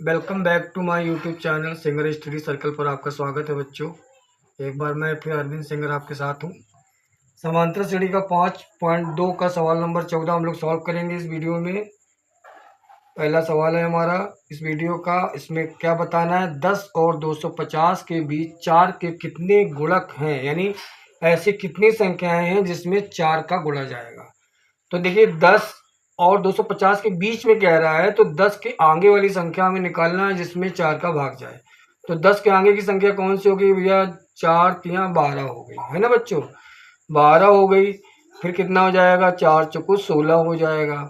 Welcome back to my YouTube channel singer study circle पर आपका स्वागत है बच्चों। एक बार मैं फिर अरविंद सिंगर आपके साथ हूँ। समांतर श्रेणी का 5.2 का सवाल नंबर 14 हम लोग सॉल्व करेंगे इस वीडियो में। पहला सवाल है हमारा इस वीडियो का। इसमें क्या बताना है, 10 और 250 के बीच 4 के कितने गुणक हैं, यानी ऐसी कितनी संख्याएं हैं जिसमें 4 का गुणा जाएगा। तो देखिए 10 और 250 के बीच में कह रहा है, तो 10 के आगे वाली संख्या हमें निकालना है जिसमें 4 का भाग जाए। तो 10 के आगे की संख्या कौन सी होगी भैया, 4 तिया 12 हो गई है ना बच्चों, 12 हो गई। फिर कितना हो जाएगा, 4 चौको 16 हो जाएगा।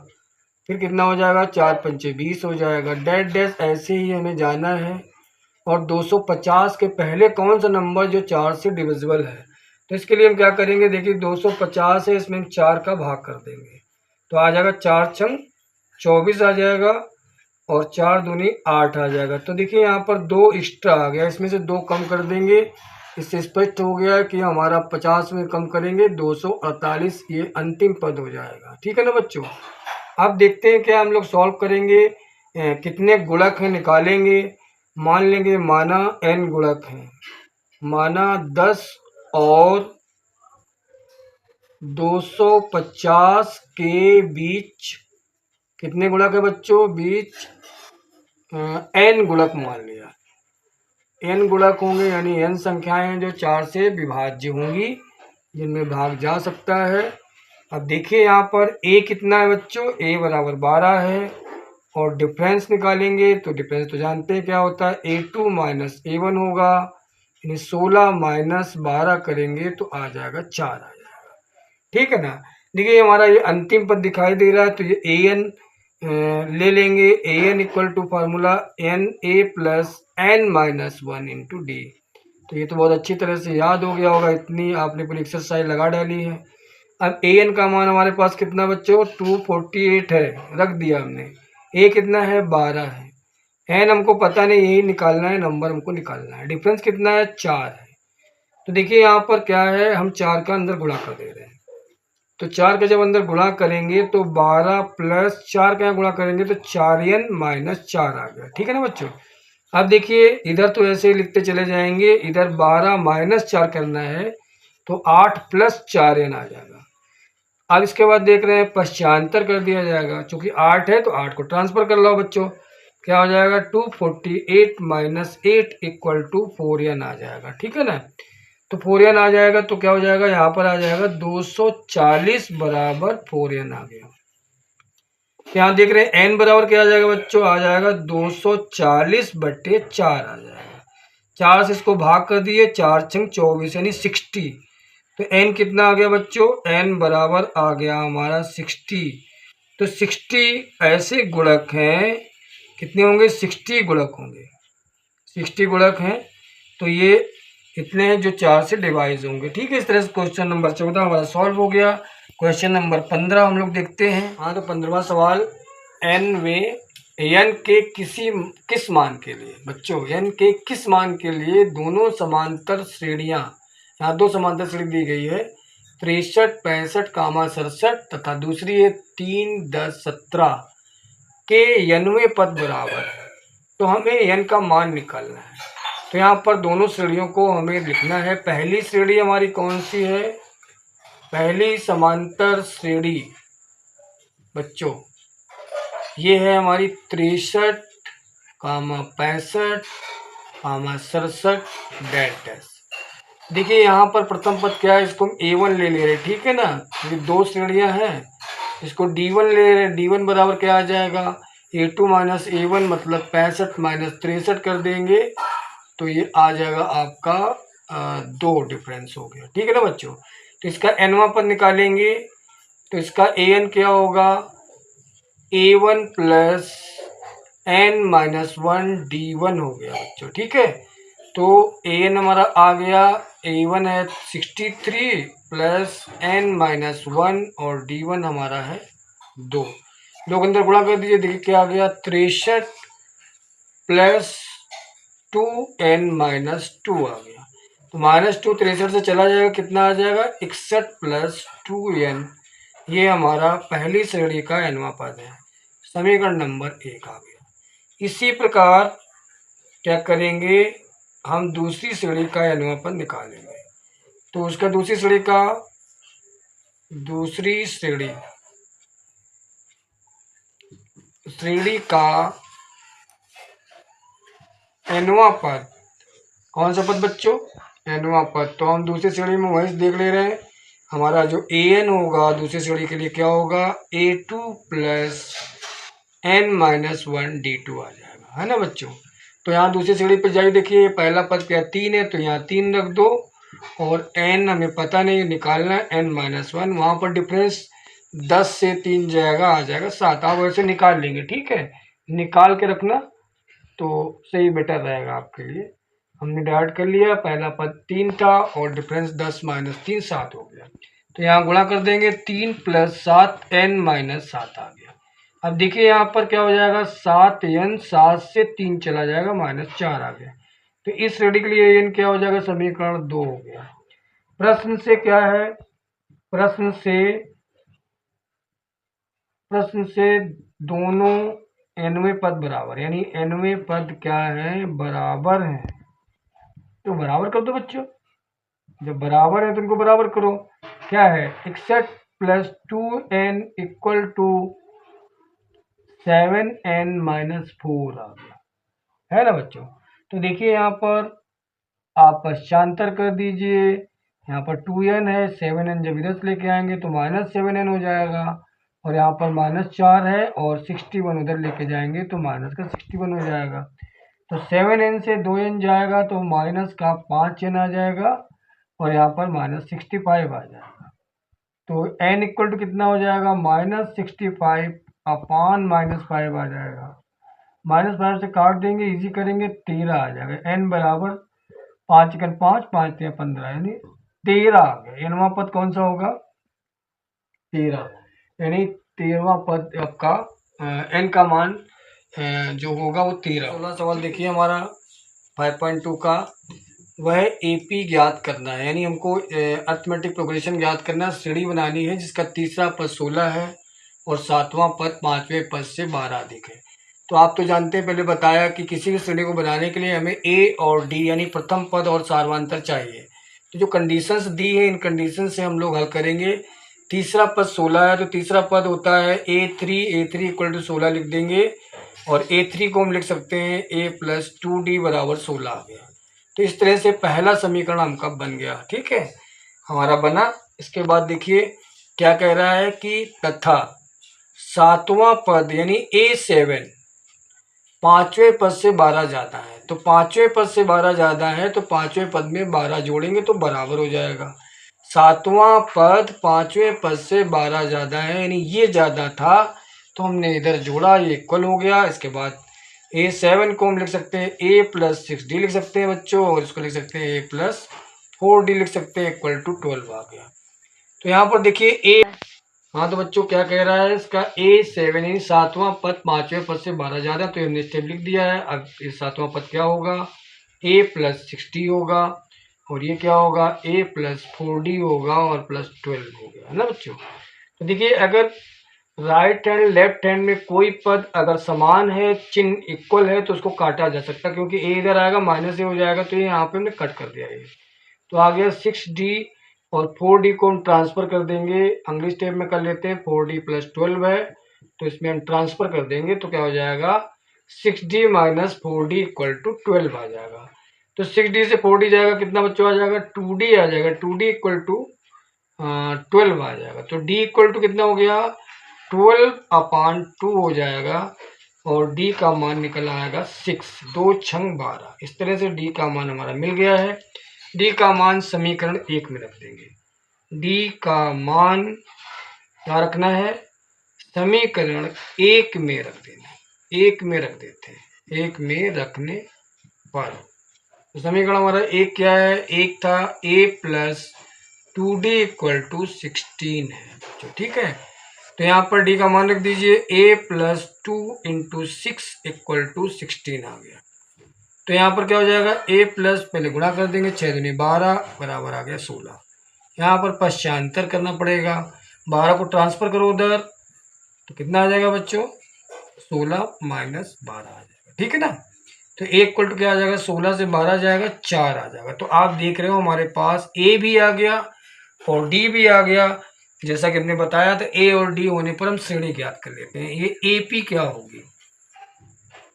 फिर कितना हो जाएगा, 4 पंचे 20 हो जाएगा। डैश डैश ऐसे ही हमें जाना है। और 250 के पहले कौन सा नंबर जो 4 से डिविजिबल है, तो इसके लिए हम क्या करेंगे, देखिए 250 है, इसमें हम 4 का भाग कर देंगे तो आ जाएगा 4 छंग 24 आ जाएगा और 4 दूनी 8 आ जाएगा। तो देखिए यहाँ पर 2 एक्स्ट्रा आ गया, इसमें से 2 कम कर देंगे। इससे स्पष्ट हो गया कि हमारा 50 में कम करेंगे 248 ये अंतिम पद हो जाएगा। ठीक है ना बच्चों। अब देखते हैं क्या हम लोग सॉल्व करेंगे, कितने गुणक हैं निकालेंगे। मान लेंगे माना n गुणक हैं, माना 10 और 250 के बीच कितने गुणक है बच्चों, बीच n गुणक मान लिया। n गुणक होंगे यानी n संख्याएं हैं जो 4 से विभाज्य होंगी, जिनमें भाग जा सकता है। अब देखिए यहाँ पर a कितना है बच्चों, a बराबर 12 है। और डिफरेंस निकालेंगे तो डिफरेंस तो जानते हैं क्या होता है, a2 माइनस a1 होगा, यानी 16 माइनस 12 करेंगे तो आ जाएगा 4 आ जाएगा। ठीक है ना। देखिए हमारा ये अंतिम पद दिखाई दे रहा है, तो ये an ले लेंगे। an equal to formula n a plus n minus 1 into d. तो ये तो बहुत अच्छी तरह से याद हो गया होगा, इतनी आपने पूरी एक्सरसाइज लगा डाली है। अब an का मान हमारे पास कितना बच्चों, 248 है, रख दिया हमने। a कितना है, 12 है। n हमको पता नहीं, यही निकालना है, नंबर हमको निकालना है। डिफरेंस कितना है, 4 है। तो देखिए यहाँ पर क्या है, हम 4 का अंदर गुणा कर दे रहे हैं। तो 4 का जब अंदर गुणा करेंगे तो 12 प्लस 4 का गुणा करेंगे तो 4n माइनस 4 आ गया। ठीक है ना बच्चों। अब देखिए इधर तो ऐसे ही लिखते चले जाएंगे, इधर 12 माइनस 4 करना है तो 8 प्लस 4n आ जाएगा। अब इसके बाद देख रहे हैं पश्चांतर कर दिया जाएगा, चूंकि 8 है तो 8 को ट्रांसफर कर लो बच्चों। क्या हो जाएगा, 248 माइनस 8 इक्वल टू 4n आ जाएगा। ठीक है ना। तो 4n आ जाएगा तो क्या हो जाएगा, यहाँ पर आ जाएगा 240 बराबर 4n आ गया। यहाँ देख रहे हैं n बराबर क्या आ जाएगा बच्चों, आ जाएगा 240 बट्टे 4 आ जाएगा। 4 से इसको भाग कर दिए, 4 छंग 24 यानी 60। तो n कितना आ गया बच्चों, n बराबर आ गया हमारा 60। तो 60 ऐसे गुणक हैं, कितने होंगे, 60 गुणक होंगे। 60 गुणक हैं तो ये इतने हैं जो 4 से डिवाइड होंगे। ठीक है। इस तरह से क्वेश्चन नंबर 14 हमारा सॉल्व हो गया। क्वेश्चन नंबर 15 हम लोग देखते हैं। हाँ, तो 15वां सवाल, n में n के किस मान के लिए बच्चों, n के किस मान के लिए दोनों समांतर श्रेणियां, यहाँ 2 समांतर श्रेणी दी गई है, 63, 65, 67 तथा दूसरी है 3, 10, 17 के 90 पद बराबर है। तो हमें n का मान निकालना है। तो यहाँ पर दोनों श्रेणियों को हमें लिखना है। पहली श्रेणी हमारी कौन सी है, पहली समांतर श्रेणी बच्चों ये है हमारी 63, 65, 67 डैश डैश। देखिए यहाँ पर प्रथम पद क्या है, इसको हम a1 ले ले रहे हैं। ठीक है ना। ये 2 श्रेणियां हैं, इसको d1 ले रहे हैं। d1 बराबर क्या आ जाएगा, a2 माइनस a1 मतलब 65 माइनस 63 कर देंगे तो ये आ जाएगा आपका 2 डिफरेंस हो गया। ठीक है ना बच्चों। तो इसका nवां पद निकालेंगे तो इसका an क्या होगा, a1 plus n minus 1 d1 हो गया बच्चों। ठीक है। तो an हमारा आ गया, a1 है 63 प्लस n माइनस 1 और d1 हमारा है 2। लोग अंदर गुणा कर दीजिए, देखिए क्या आ गया, 63 प्लस 2n माइनस 2 आ गया। तो माइनस 2 63 से चला जाएगा, कितना आ जाएगा, 61 प्लस 2n। ये हमारा पहली श्रेणी का nवां पद है। समीकरण नंबर 1 आ गया। इसी प्रकार क्या करेंगे, हम दूसरी श्रेणी का n वां पद निकालेंगे। तो उसका दूसरी श्रेणी का n वां पद, कौन सा पद बच्चों, n वां पद। तो हम दूसरी श्रेणी में वही देख ले रहे हैं, हमारा जो an होगा दूसरी श्रेणी के लिए क्या होगा, a2 प्लस n-1 d2 आ जाएगा, है ना बच्चों। तो यहाँ दूसरी श्रेणी पर जाइए, देखिए पहला पद क्या 3 है, तो यहाँ 3 रख दो, और n हमें पता नहीं निकालना है, n-1, वहाँ पर डिफरेंस 10 से 3 जाएगा, आ जाएगा 7। आप वैसे निकाल लेंगे, ठीक है, निकाल के रखना तो सही बेटर रहेगा आपके लिए। हमने डाइवर्ट कर लिया, पहला पद 3 था और डिफरेंस 10 - 3 7 हो गया। तो यहाँ गुणा कर देंगे, 3 + 7 n-7 आ गया। अब देखिए यहाँ पर क्या हो जाएगा, 7n 7 से 3 चला जाएगा, -4 आ गया। तो इस श्रेणी के लिए n क्या हो जाएगा, समीकरण 2 हो गया। प्रश्न से क्या है, प्रश्न से दोनों nवें पद बराबर, यानी nवें पद क्या है, बराबर है। तो बराबर कर दो बच्चों, जब बराबर है तो इनको बराबर करो। क्या है, 61 + 2n = 7n-4 आ गया, है ना बच्चों। तो देखिए यहाँ पर आप पश्चांतर कर दीजिए, यहाँ पर 2n है, 7n जब इधर से लेके आएंगे तो -7n हो जाएगा, और यहाँ पर -4 है और 61 उधर लेके जाएंगे तो -61 हो जाएगा। तो 7n से 2n जाएगा तो -5n आ जाएगा, और यहाँ पर -65 आ जाएगा। तो n = कितना हो जाएगा, -65 अपान -5 आ जाएगा। -5 से काट देंगे, इजी करेंगे, 13 आ जाएगा। n बराबर 5 × 5 5 × 15, यानी 13 आ गया। nवां पद कौन सा होगा, 13, यानी 13वां पद आपका n का मान जो होगा वो 13। 16 सवाल देखिए हमारा 5.2 का, वह एपी ज्ञात करना है, यानी हमको अर्थमेटिक प्रोग्रेशन ज्ञात करना, श्रेणी बनानी है जिसका तीसरा पद 16 है और 7वां पद 5वें पद से 12 अधिक है। तो आप तो जानते हैं, पहले बताया कि किसी भी श्रेणी को बनाने के लिए हमें ए और डी यानी प्रथम पद और सार्वधातुक चाहिए। तो जो कंडीशंस दी है, इन कंडीशन से हम लोग हल करेंगे। तीसरा पद 16 है, तो तीसरा पद होता है a3 = 16 लिख देंगे, और a3 को हम लिख सकते हैं a + 2d = 16 आ गया। तो इस तरह से पहला समीकरण हमका बन गया, ठीक है, हमारा बना। इसके बाद देखिए क्या कह रहा है कि तथा 7वां पद यानी a7 5वें पद से 12 ज़्यादा है। तो 5वें पद से 12 ज़्यादा है, तो 5वें पद में 12 जोड़ेंगे तो बराबर हो जाएगा। 7वां पद 5वें पद से 12 ज़्यादा है, यानी ये ज़्यादा था तो हमने इधर जोड़ा, ये इक्वल हो गया। इसके बाद a7 को हम लिख सकते हैं a + 6d लिख सकते हैं बच्चों, और इसको लिख सकते हैं a + 4d लिख सकते हैं, = 12 आ गया। तो यहाँ पर देखिए a, हाँ तो बच्चों क्या कह रहा है, इसका a7 यानी 7वां पद 5वें पद से 12 ज़्यादा, तो हमने स्टेप लिख दिया है। अब ये 7वां पद क्या होगा, a + 6d होगा, और ये क्या होगा, a + 4d होगा, और +12 हो गया, है ना बच्चों। तो देखिए अगर राइट हैंड लेफ्ट हैंड में कोई पद अगर समान है, चिन्ह इक्वल है, तो उसको काटा जा सकता है, क्योंकि a इधर आएगा -a हो जाएगा, तो ये यहाँ पे हमने कट कर दिया है। तो आ गया 6d, और 4d को हम ट्रांसफ़र कर देंगे, अगले स्टेप में कर लेते हैं। 4d + 12 है, तो इसमें हम ट्रांसफ़र कर देंगे, तो क्या हो जाएगा, 6d - 4d = 12 आ जाएगा। तो 6d से 4d जाएगा, कितना बच्चों आ जाएगा, 2d आ जाएगा, 2d = 12 आ जाएगा। तो d = कितना हो गया, 12/2 हो जाएगा, और d का मान निकल आएगा 6, 2 × 12। इस तरह से d का मान हमारा मिल गया है। d का मान समीकरण 1 में रख देंगे। d का मान क्या रखना है, समीकरण 1 में रख देना, 1 में रख देते हैं, 1 में रखने पर। तो समीकरण हमारा 1 क्या है, 1 था a + 2d = 16 है, तो ठीक है। तो यहाँ पर d का मान रख दीजिए, a + 2 × 6 = 16 आ गया। तो यहाँ पर क्या हो जाएगा, a प्लस पहले गुणा कर देंगे, 6 दूनी 12 बराबर आ गया 16। यहाँ पर पश्चांतर करना पड़ेगा, 12 को ट्रांसफर करो उधर, तो कितना आ जाएगा बच्चों, 16 - 12 आ जाएगा। ठीक है ना। तो ए इक्वल टू क्या आ जाएगा, 16 से 12 जाएगा 4 आ जाएगा। तो आप देख रहे हो हमारे पास ए भी आ गया और डी भी आ गया। जैसा कि हमने बताया था ए और डी होने पर हम श्रेणी ज्ञात कर लेते हैं। ये एपी क्या होगी,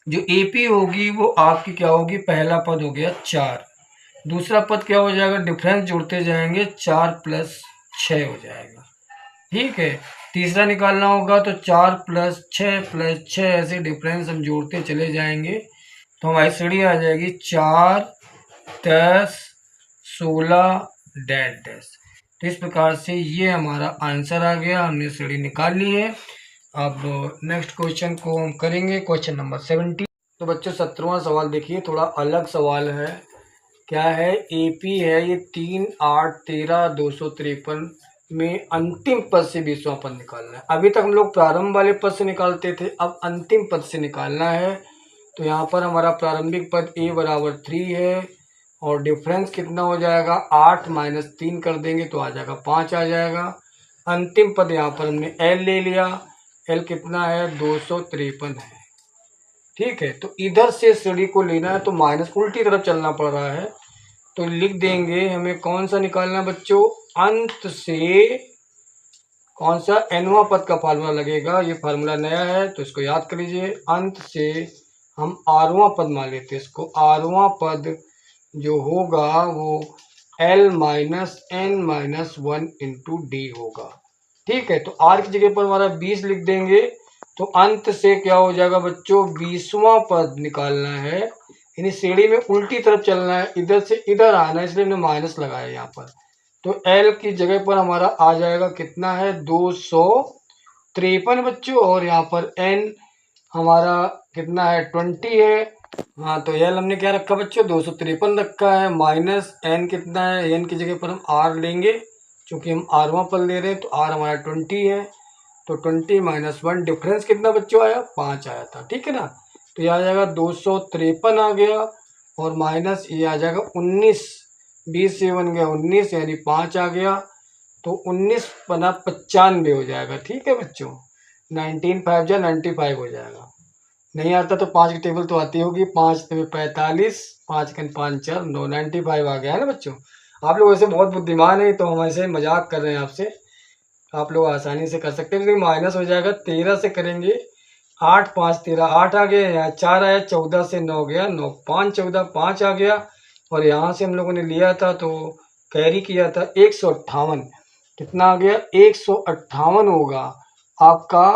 जो एपी होगी वो आपकी क्या होगी, पहला पद हो गया 4, दूसरा पद क्या हो जाएगा, डिफरेंस जोड़ते जाएंगे 4 प्लस 6 हो जाएगा। ठीक है, तीसरा निकालना होगा तो 4 प्लस 6 ऐसे डिफरेंस हम जोड़ते चले जाएंगे तो हमारी श्रेणी आ जाएगी 4 10 16 डैश डैश। तो इस प्रकार से ये हमारा आंसर आ गया, हमने श्रेणी निकाल ली है। अब नेक्स्ट क्वेश्चन को हम करेंगे, क्वेश्चन नंबर 70। तो बच्चों 17वां सवाल देखिए, थोड़ा अलग सवाल है। क्या है, एपी है ये 3 8 13 253 में अंतिम पद से 20वां पद निकालना है। अभी तक हम लोग प्रारंभ वाले पद से निकालते थे, अब अंतिम पद से निकालना है। तो यहाँ पर हमारा प्रारंभिक पद a बराबर 3 है और डिफरेंस कितना हो जाएगा, 8 माइनस 3 कर देंगे तो आ जाएगा 5 आ जाएगा। अंतिम पद यहाँ पर हमने l ले लिया, l कितना है 253 है। ठीक है, तो इधर से श्रेणी को लेना है तो माइनस उल्टी तरफ चलना पड़ रहा है। तो लिख देंगे, हमें कौन सा निकालना है बच्चों, अंत से कौन सा nवां पद का फार्मूला लगेगा। ये फार्मूला नया है तो इसको याद कर लीजिए। अंत से हम rवां पद मान लेते हैं इसको, rवां पद जो होगा वो l minus n minus 1 into D होगा। ठीक है, तो r की जगह पर हमारा 20 लिख देंगे तो अंत से क्या हो जाएगा बच्चों, 20वां पद निकालना है। यानी श्रेणी में उल्टी तरफ चलना है, इधर से इधर आना है, इसलिए हमने माइनस लगाया यहाँ पर। तो l की जगह पर हमारा आ जाएगा कितना है, 253 बच्चों, और यहाँ पर n हमारा कितना है, 20 है। हाँ, तो l हमने क्या रखा बच्चों, 253 रखा है, माइनस n कितना है, n की जगह पर हम r लेंगे क्योंकि हम rवां पद ले रहे हैं। तो r हमारा 20 है, तो 20 माइनस 1 डिफरेंस कितना बच्चों आया, 5 आया था। ठीक है ना, तो ये आ जाएगा 253 आ गया और माइनस ये आ जाएगा 19, 20 से बन गया 19 यानी 5 आ गया। तो 19 बना 95 हो जाएगा। ठीक है बच्चों, 19 5 जा 95 हो जाएगा। नहीं आता तो 5 की टेबल तो आती होगी, 5 में 45, 5 के 5 4 9, 95 आ गया है ना बच्चों। आप लोग वैसे बहुत बुद्धिमान है तो हम ऐसे मजाक कर रहे हैं आपसे, आप लोग आसानी से कर सकते हैं। लेकिन माइनस हो जाएगा, 13 से करेंगे, 8 5 13 8 आ गया, यहाँ 4 आया, 14 से 9 गया, 9 5 14 5 आ गया। और यहाँ से हम लोगों ने लिया था तो कैरी किया था 158, कितना आ गया, 158 होगा आपका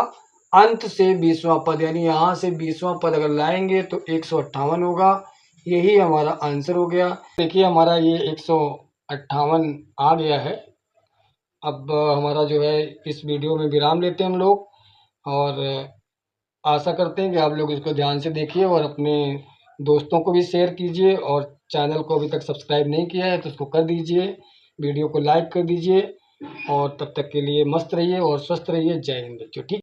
अंत से 20वां पद। यानी यहाँ से 20वां पद अगर लाएंगे तो 158 होगा। यही हमारा आंसर हो गया। देखिए हमारा ये 158 आ गया है। अब हमारा जो है इस वीडियो में विराम लेते हैं हम लोग, और आशा करते हैं कि आप लोग इसको ध्यान से देखिए और अपने दोस्तों को भी शेयर कीजिए, और चैनल को अभी तक सब्सक्राइब नहीं किया है तो उसको कर दीजिए, वीडियो को लाइक कर दीजिए। और तब तक के लिए मस्त रहिए और स्वस्थ रहिए। जय हिंद बच्चों। ठीक।